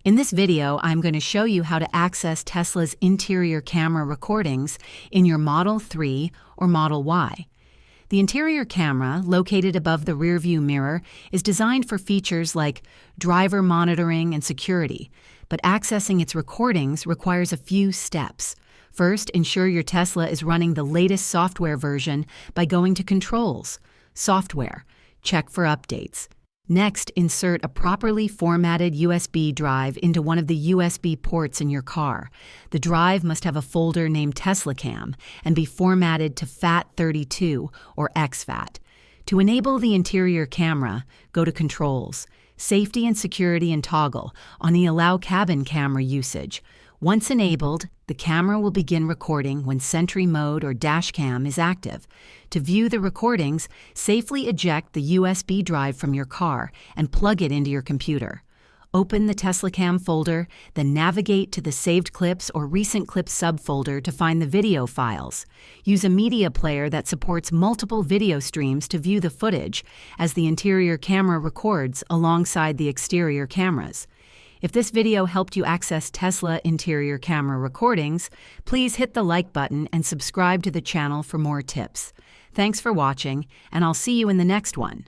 In this video, I'm going to show you how to access Tesla's interior camera recordings in your Model 3 or Model Y. The interior camera, located above the rearview mirror, is designed for features like driver monitoring and security, but accessing its recordings requires a few steps. First, ensure your Tesla is running the latest software version by going to Controls, Software, check for updates. Next, insert a properly formatted USB drive into one of the USB ports in your car. The drive must have a folder named TeslaCam and be formatted to FAT32 or exFAT. To enable the interior camera, go to Controls, Safety and Security and toggle on the Allow Cabin Camera Usage. Once enabled, the camera will begin recording when Sentry Mode or Dashcam is active. To view the recordings, safely eject the USB drive from your car and plug it into your computer. Open the TeslaCam folder, then navigate to the Saved Clips or Recent Clips subfolder to find the video files. Use a media player that supports multiple video streams to view the footage, as the interior camera records alongside the exterior cameras. If this video helped you access Tesla interior camera recordings, please hit the like button and subscribe to the channel for more tips. Thanks for watching, and I'll see you in the next one.